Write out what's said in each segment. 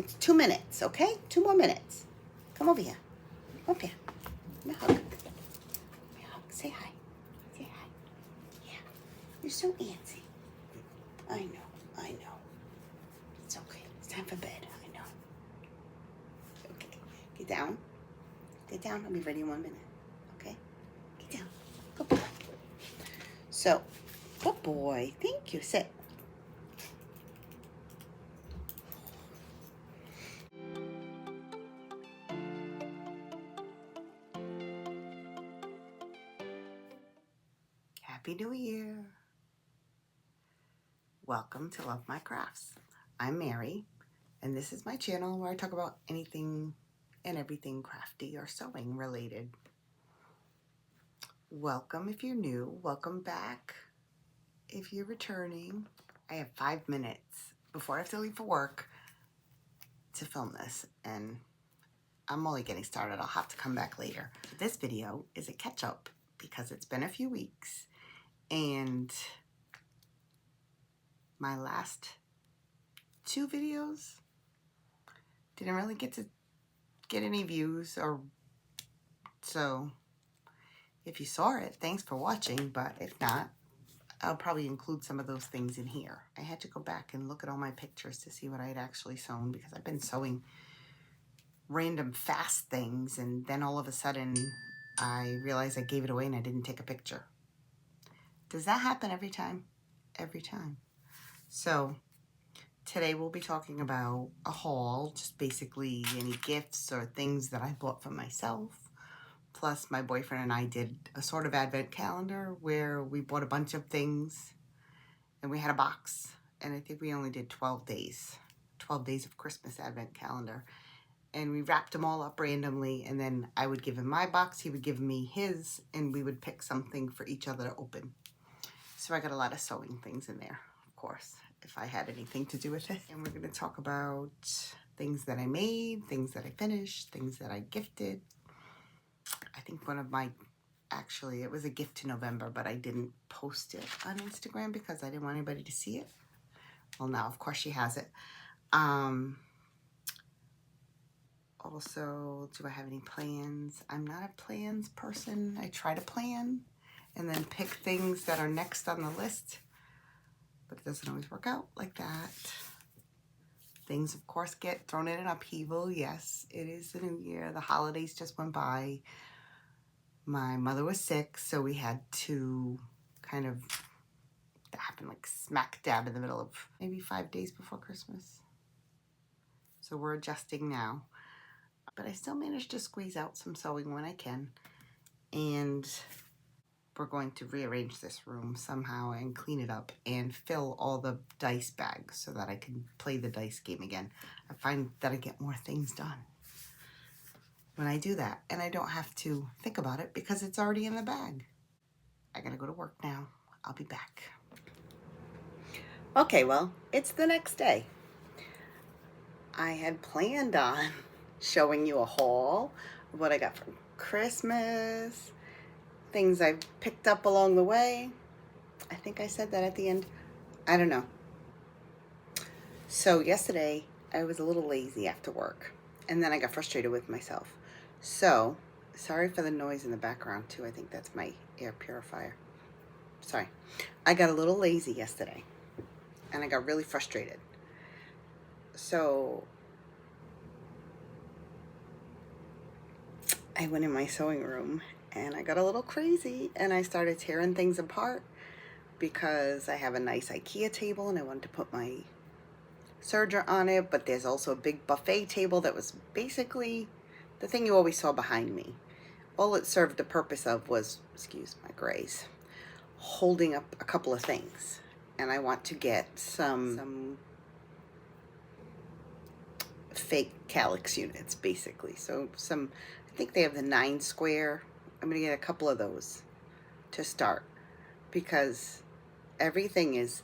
It's 2 minutes, okay? 2 more minutes. Come over here. Come up here. Give me a hug. Give me a hug. Say hi. Say hi. Yeah. You're so antsy. I know. I know. It's okay. It's time for bed. I know. Okay. Get down. Get down. I'll be ready in 1 minute. Okay? Get down. Good boy. So, good boy. Thank you. Sit. Happy New Year. Welcome to Love My Crafts. I'm Mary, and this is my channel where I talk about anything and everything crafty or sewing related. Welcome if you're new. Welcome back if you're returning. I have 5 minutes before I have to leave for work to film this, and I'm only getting started. I'll have to come back later. This video is a catch-up because it's been a few weeks, and my last 2 videos didn't really get any views, or so if you saw it, thanks for watching, but if not, I'll probably include some of those things in here. I had to go back and look at all my pictures to see what I had actually sewn, because I've been sewing random fast things, and then all of a sudden I realized I gave it away and I didn't take a picture. Does that happen every time? Every time. So today we'll be talking about a haul, just basically any gifts or things that I bought for myself. Plus my boyfriend and I did a sort of advent calendar where we bought a bunch of things and we had a box, and I think we only did 12 days of Christmas advent calendar. And we wrapped them all up randomly, and then I would give him my box, he would give me his, and we would pick something for each other to open. So I got a lot of sewing things in there, of course, if I had anything to do with it. And we're going to talk about things that I made, things that I finished, things that I gifted. I think one of my, actually, it was a gift to November, but I didn't post it on Instagram because I didn't want anybody to see it. Well, now, of course, she has it. Also, do I have any plans? I'm not a plans person. I try to plan and then pick things that are next on the list, but it doesn't always work out like that. Things, of course, get thrown in an upheaval. Yes, it is the new year. The holidays just went by. My mother was sick, so we had to kind of, that happened like smack dab in the middle of maybe 5 days before Christmas. So we're adjusting now. But I still managed to squeeze out some sewing when I can. And we're going to rearrange this room somehow and clean it up and fill all the dice bags so that I can play the dice game again. I find that I get more things done when I do that, and I don't have to think about it because it's already in the bag. I gotta go to work now. I'll be back. Okay, well, it's the next day. I had planned on showing you a haul of what I got for Christmas, things I picked up along the way. I think I said that at the end. I don't know. So yesterday I was a little lazy after work, and then I got frustrated with myself. So sorry for the noise in the background too. I think that's my air purifier. Sorry. I got a little lazy yesterday and I got really frustrated. So I went in my sewing room and I got a little crazy and I started tearing things apart because I have a nice IKEA table and I wanted to put my serger on it, but there's also a big buffet table that was basically the thing you always saw behind me. All it served the purpose of was, excuse my grays, holding up a couple of things. And I want to get some fake calyx units, basically. So I think they have the 9 square. I'm gonna get a couple of those to start because everything is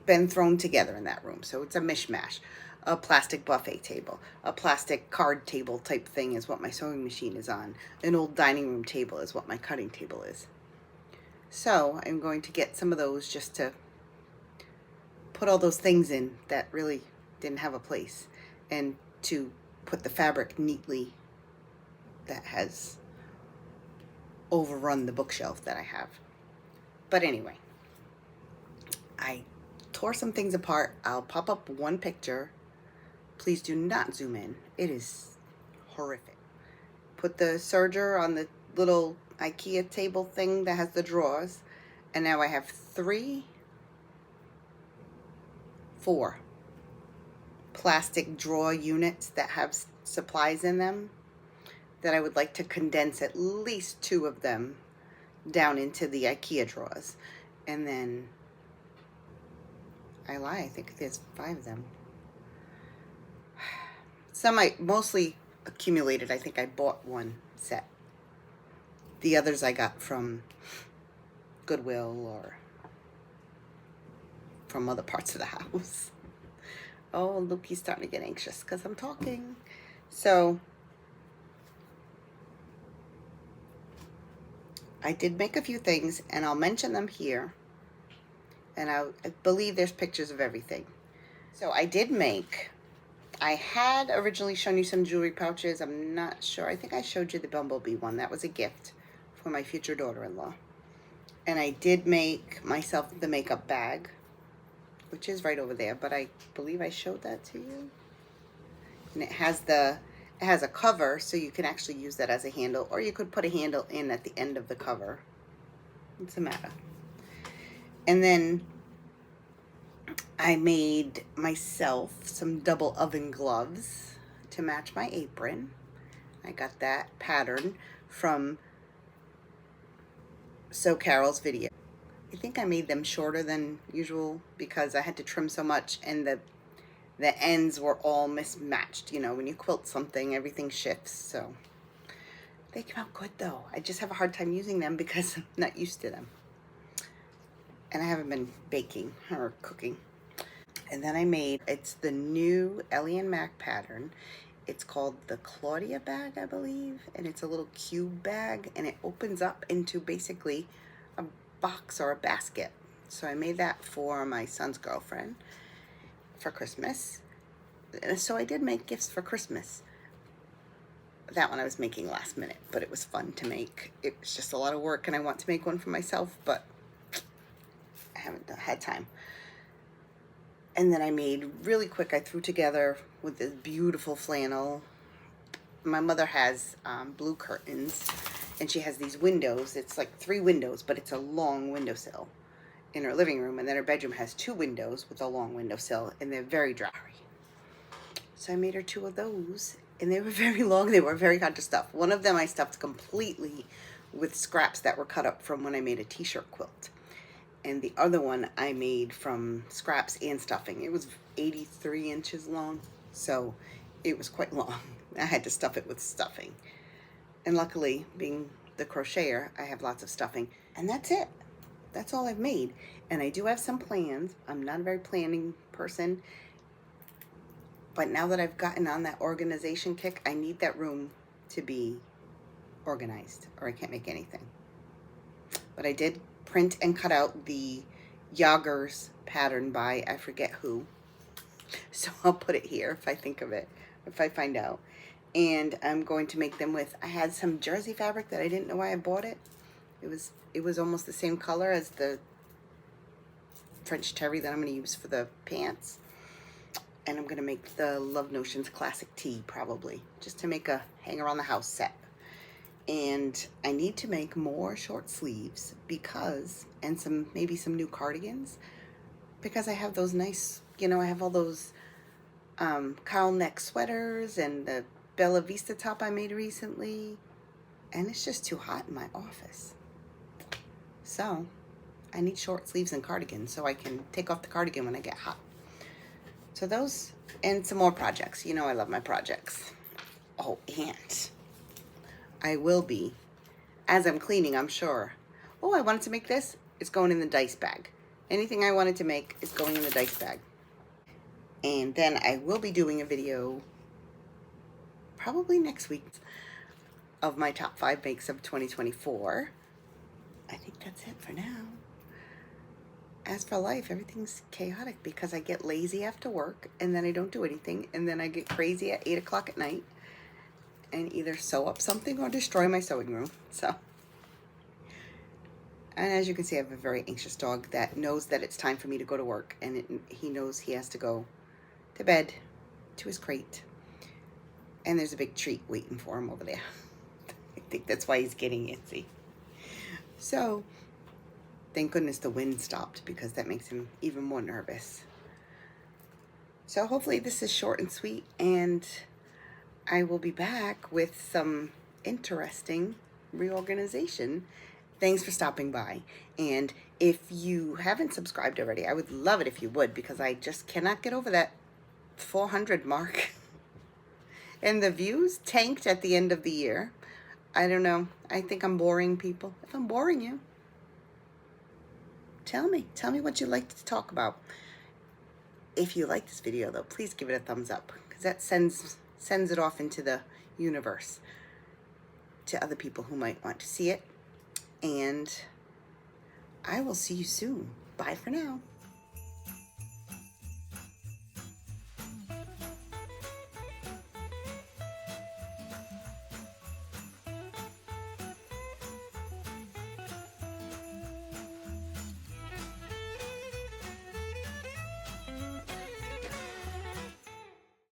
been thrown together in that room. So it's a mishmash. A plastic buffet table, a plastic card table type thing is what my sewing machine is on. An old dining room table is what my cutting table is. So I'm going to get some of those just to put all those things in that really didn't have a place, and to put the fabric neatly that has overrun the bookshelf that I have. But anyway, I tore some things apart. I'll pop up one picture. Please do not zoom in. It is horrific. Put the serger on the little IKEA table thing that has the drawers, and now I have 4 plastic drawer units that have supplies in them that I would like to condense at least 2 of them down into the IKEA drawers. And then, I lie, I think there's 5 of them. Some I mostly accumulated. I think I bought one set. The others I got from Goodwill or from other parts of the house. Oh, look, he's starting to get anxious because I'm talking. So I did make a few things, and I'll mention them here. And I believe there's pictures of everything. So I did make, I had originally shown you some jewelry pouches. I'm not sure. I think I showed you the bumblebee one. That was a gift for my future daughter-in-law. And I did make myself the makeup bag, which is right over there, but I believe I showed that to you. And it has a cover, so you can actually use that as a handle, or you could put a handle in at the end of the cover. What's the matter? And then I made myself some double oven gloves to match my apron. I got that pattern from Carole's video. I think I made them shorter than usual because I had to trim so much, and the ends were all mismatched. You know, when you quilt something, everything shifts. So they came out good though. I just have a hard time using them because I'm not used to them. And I haven't been baking or cooking. And then I made, it's the new Ellie & Mac pattern. It's called the Claudia bag, I believe. And it's a little cube bag, and it opens up into basically a box or a basket. So I made that for my son's girlfriend for Christmas. So I did make gifts for Christmas. That one I was making last minute, but it was fun to make. It was just a lot of work, and I want to make one for myself, but I haven't had time. And then I made really quick, I threw together with this beautiful flannel. My mother has blue curtains, and she has these windows. It's like 3 windows, but it's a long windowsill in her living room. And then her bedroom has 2 windows with a long windowsill, and they're very dry. So I made her 2 of those, and they were very long. They were very hard to stuff. One of them I stuffed completely with scraps that were cut up from when I made a t-shirt quilt. And the other one I made from scraps and stuffing. It was 83 inches long, so it was quite long. I had to stuff it with stuffing. And luckily, being the crocheter, I have lots of stuffing. And that's it. That's all I've made. And I do have some plans. I'm not a very planning person. But now that I've gotten on that organization kick, I need that room to be organized, or I can't make anything. But I did print and cut out the Yoggers pattern by I forget who. So I'll put it here if I think of it, if I find out. And I'm going to make them with, I had some jersey fabric that I didn't know why I bought it. It was almost the same color as the French terry that I'm going to use for the pants. And I'm going to make the Love Notions classic tee probably, just to make a hang around the house set. And I need to make more short sleeves because, and maybe some new cardigans, because I have those nice, you know, I have all those cowl neck sweaters and the Bella Vista top I made recently, and it's just too hot in my office. So I need short sleeves and cardigans so I can take off the cardigan when I get hot. So those, and some more projects. You know I love my projects. Oh, and I will be, as I'm cleaning, I'm sure. Oh, I wanted to make this. It's going in the dice bag. Anything I wanted to make is going in the dice bag. And then I will be doing a video probably next week of my top 5 makes of 2024. I think that's it for now. as for life, everything's chaotic because I get lazy after work and then I don't do anything, and then I get crazy at 8 o'clock at night and either sew up something or destroy my sewing room. So, and as you can see, I have a very anxious dog that knows that it's time for me to go to work, and he knows he has to go to bed, to his crate. And there's a big treat waiting for him over there. I think that's why he's getting antsy. So, thank goodness the wind stopped, because that makes him even more nervous. So hopefully this is short and sweet, and I will be back with some interesting reorganization. Thanks for stopping by. And if you haven't subscribed already, I would love it if you would, because I just cannot get over that 400 mark. And the views tanked at the end of the year. I don't know. I think I'm boring people. If I'm boring you, tell me. Tell me what you'd like to talk about. If you like this video, though, please give it a thumbs up, because that sends it off into the universe to other people who might want to see it. And I will see you soon. Bye for now.